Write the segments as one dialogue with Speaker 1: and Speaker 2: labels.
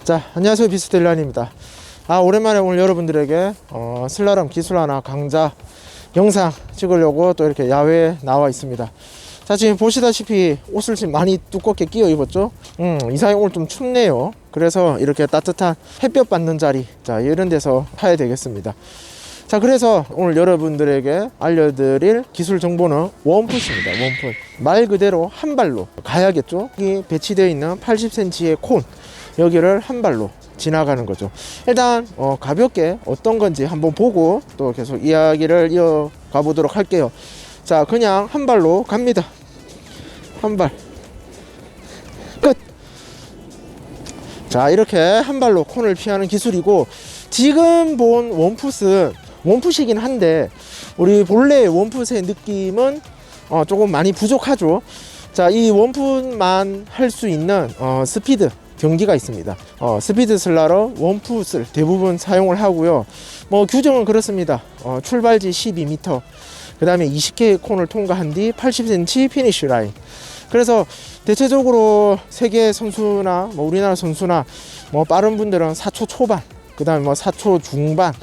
Speaker 1: 자, 안녕하세요. 비스텔란입니다. 오랜만에 오늘 여러분들에게 슬라럼 기술 하나 강좌 영상 찍으려고 또 이렇게 야외에 나와 있습니다. 자, 지금 보시다시피 옷을 지금 많이 두껍게 끼워 입었죠. 이상하게 오늘 좀 춥네요. 그래서 이렇게 따뜻한 햇볕 받는 자리, 자, 이런 데서 타야 되겠습니다. 자, 그래서 오늘 여러분들에게 알려드릴 기술 정보는 원풋입니다. 원풋. 말 그대로 한 발로 가야겠죠. 여기 배치되어 있는 80cm의 콘, 여기를 한 발로 지나가는 거죠. 일단 가볍게 어떤 건지 한번 보고 또 계속 이야기를 이어가 보도록 할게요. 자, 그냥 한 발로 갑니다. 한 발 끝. 자, 이렇게 한 발로 콘을 피하는 기술이고, 지금 본 원풋은 원풋이긴 한데 우리 본래 원풋의 느낌은 조금 많이 부족하죠. 자, 이 원풋만 할 수 있는 스피드 경기가 있습니다. 스피드 슬라럼 원풋을 대부분 사용을 하고요. 뭐 규정은 그렇습니다. 출발지 12m, 그 다음에 20개의 콘을 통과한 뒤 80cm 피니쉬 라인. 그래서 대체적으로 세계 선수나 뭐 우리나라 선수나 뭐 빠른 분들은 4초 초반, 그 다음에 뭐 4초 중반,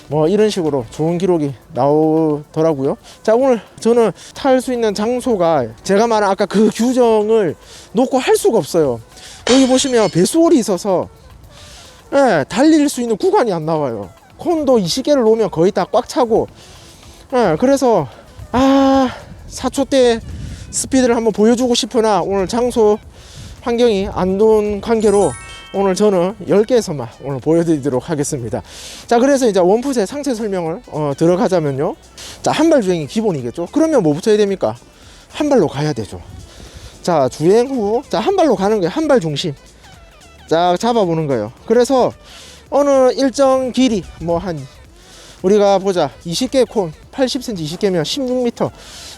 Speaker 1: 뭐 이런 식으로 좋은 기록이 나오더라고요. 자, 오늘 저는 탈 수 있는 장소가 제가 말한 아까 그 규정을 놓고 할 수가 없어요. 여기 보시면 배수홀이 있어서 달릴 수 있는 구간이 안 나와요. 콘도 20개를 놓으면 거의 다 꽉 차고, 그래서 4초대 스피드를 한번 보여주고 싶으나 오늘 장소 환경이 안 좋은 관계로 오늘 저는 10개에서만 오늘 보여드리도록 하겠습니다. 자, 그래서 이제 원풋의 상세 설명을 들어가자면요. 자, 한 발 주행이 기본이겠죠. 그러면 뭐부터 해야 됩니까? 한 발로 가야 되죠. 자, 주행 후, 자, 한 발로 가는 거예요. 한 발 중심. 자, 잡아보는 거예요. 그래서 어느 일정 길이, 뭐 우리가 보자. 20개 콘, 80cm 20개면 16m.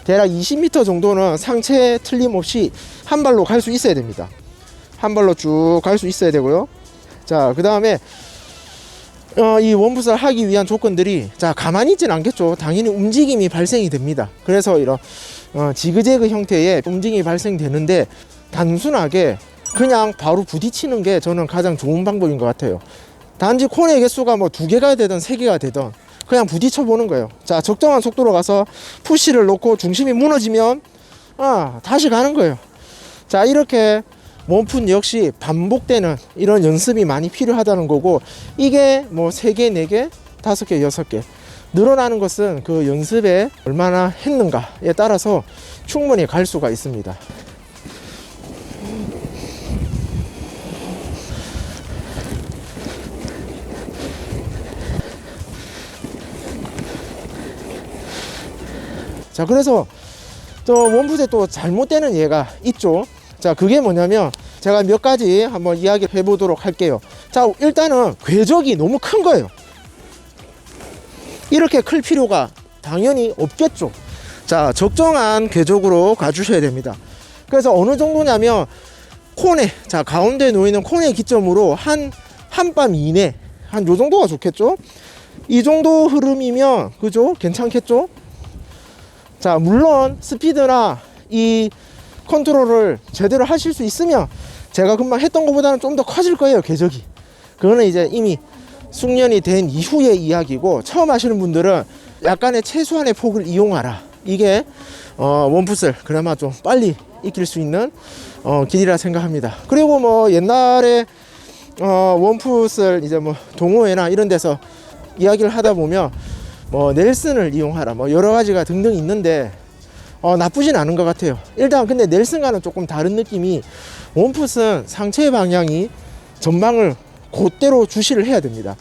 Speaker 1: 대략 20m 정도는 상체 틀림없이 한 발로 갈 수 있어야 됩니다. 한 발로 쭉 갈 수 있어야 되고요. 자, 그 다음에 이 원풋을 하기 위한 조건들이, 자, 가만히 있지는 않겠죠. 당연히 움직임이 발생이 됩니다. 그래서 이런 지그재그 형태의 움직임이 발생되는데, 단순하게 그냥 바로 부딪히는 게 저는 가장 좋은 방법인 것 같아요. 단지 콘의 개수가 뭐 2개가 되든 3개가 되든 그냥 부딪혀 보는 거예요. 자, 적정한 속도로 가서 푸시를 놓고 중심이 무너지면 다시 가는 거예요. 자, 이렇게 원풋 역시 반복되는 이런 연습이 많이 필요하다는 거고, 이게 뭐 3개, 4개, 5개, 6개 늘어나는 것은 그 연습에 얼마나 했는가에 따라서 충분히 갈 수가 있습니다. 자, 그래서 저 원풋에 또 잘못되는 예가 있죠. 자, 그게 뭐냐면 제가 몇 가지 한번 이야기를 해보도록 할게요. 자, 일단은 궤적이 너무 큰 거예요. 이렇게 클 필요가 당연히 없겠죠. 자, 적정한 궤적으로 가주셔야 됩니다. 그래서 어느 정도냐면 콘에, 자, 가운데 놓이는 콘의 기점으로 한 뼘 이내, 한 요 정도가 좋겠죠. 이 정도 흐름이면 그죠? 괜찮겠죠? 자, 물론 스피드나 이 컨트롤을 제대로 하실 수 있으면 제가 금방 했던 것보다는 좀 더 커질 거예요, 궤적이. 그거는 이제 이미 숙련이 된 이후의 이야기고, 처음 하시는 분들은 약간의 최소한의 폭을 이용하라. 이게 원풋을 그나마 좀 빨리 익힐 수 있는 길이라 생각합니다. 그리고 뭐 옛날에 원풋을 이제 뭐 동호회나 이런 데서 이야기를 하다 보면 뭐 넬슨을 이용하라, 뭐 여러 가지가 등등 있는데 나쁘진 않은 것 같아요. 일단 근데 넬슨과는 조금 다른 느낌이, 원풋은 상체 방향이 전방을 그대로 주시를 해야 됩니다.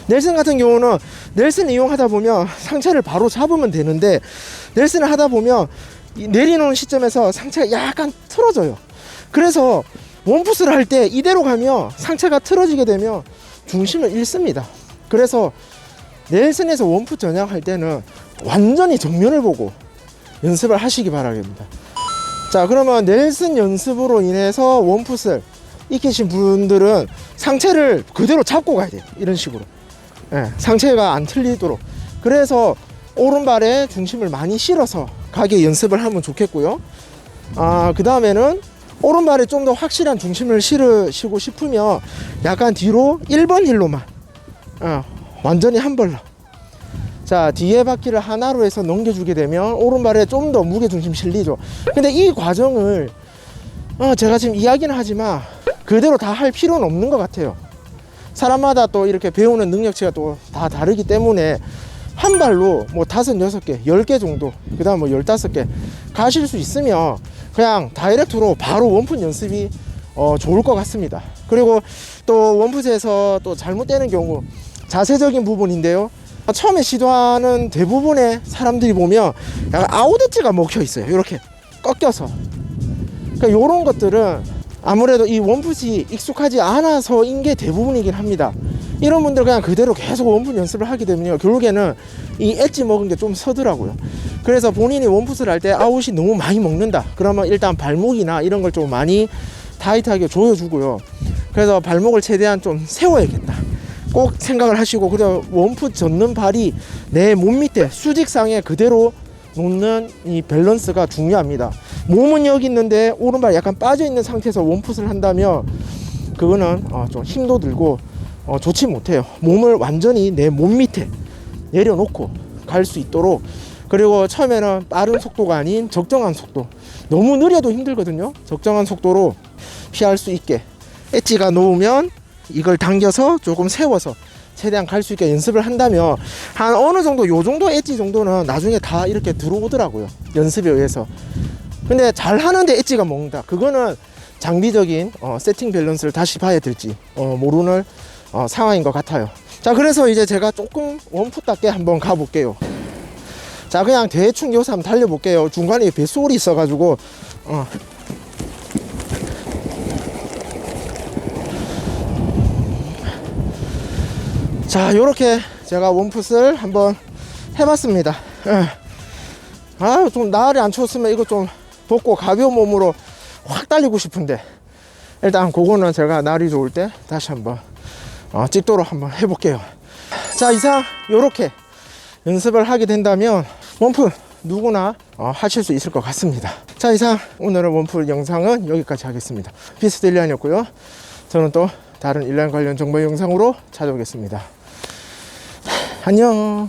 Speaker 1: 넬슨 같은 경우는 넬슨을 이용하다 보면 상체를 바로 잡으면 되는데, 넬슨을 하다 보면 내리놓은 시점에서 상체가 약간 틀어져요. 그래서 원풋을 할 때 이대로 가면 상체가 틀어지게 되면 중심을 잃습니다. 그래서 넬슨에서 원풋 전향할 때는 완전히 정면을 보고 연습을 하시기 바랍니다. 자, 그러면 넬슨 연습으로 인해서 원풋을 익히신 분들은 상체를 그대로 잡고 가야 돼요. 이런 식으로. 예, 상체가 안 틀리도록. 그래서 오른발에 중심을 많이 실어서 가게 연습을 하면 좋겠고요. 그 다음에는 오른발에 좀 더 확실한 중심을 실으시고 싶으면 약간 뒤로 1번 힐로만 완전히 한 벌로, 자, 뒤에 바퀴를 하나로 해서 넘겨주게 되면 오른발에 좀 더 무게중심 실리죠. 근데 이 과정을 제가 지금 이야기는 하지만 그대로 다 할 필요는 없는 것 같아요. 사람마다 또 이렇게 배우는 능력치가 또 다 다르기 때문에 한 발로 뭐 5, 6개, 10개 정도, 그 다음 뭐 15개 가실 수 있으면 그냥 다이렉트로 바로 원풋 연습이 좋을 것 같습니다. 그리고 또 원풋에서 또 잘못되는 경우, 자세적인 부분인데요. 처음에 시도하는 대부분의 사람들이 보면 약간 아웃 엣지가 먹혀 있어요. 이렇게 꺾여서. 그러니까 이런 것들은 아무래도 이 원풋이 익숙하지 않아서인 게 대부분이긴 합니다. 이런 분들 그냥 그대로 계속 원풋 연습을 하게 되면요, 결국에는 이 엣지 먹은 게 좀 서더라고요. 그래서 본인이 원풋을 할 때 아웃이 너무 많이 먹는다 그러면 일단 발목이나 이런 걸 좀 많이 타이트하게 조여주고요. 그래서 발목을 최대한 좀 세워야겠다 꼭 생각을 하시고, 그리고 원풋 젓는 발이 내 몸 밑에 수직상에 그대로 놓는 이 밸런스가 중요합니다. 몸은 여기 있는데 오른발 약간 빠져 있는 상태에서 원풋을 한다면 그거는 좀 힘도 들고 좋지 못해요. 몸을 완전히 내 몸 밑에 내려놓고 갈 수 있도록. 그리고 처음에는 빠른 속도가 아닌 적정한 속도, 너무 느려도 힘들거든요. 적정한 속도로 피할 수 있게 엣지가 놓으면 이걸 당겨서 조금 세워서 최대한 갈 수 있게 연습을 한다면 한 어느 정도, 요 정도 엣지 정도는 나중에 다 이렇게 들어오더라고요, 연습에 의해서. 근데 잘 하는데 엣지가 먹는다, 그거는 장비적인 세팅 밸런스를 다시 봐야 될지 모르는 상황인 것 같아요. 자, 그래서 이제 제가 조금 원풋답게 한번 가볼게요. 자, 그냥 대충 여기서 한번 달려볼게요. 중간에 뱃소리 있어가지고 자, 요렇게 제가 원풋을 한번 해봤습니다. 좀 날이 안 추웠으면 이거 좀 벗고 가벼운 몸으로 확 달리고 싶은데, 일단 그거는 제가 날이 좋을 때 다시 한번 찍도록 한번 해볼게요. 자, 이상 요렇게 연습을 하게 된다면 원풋 누구나 하실 수 있을 것 같습니다. 자, 이상 오늘의 원풋 영상은 여기까지 하겠습니다. 피스트 일리안이었고요. 저는 또 다른 일리안 관련 정보 영상으로 찾아오겠습니다. 안녕.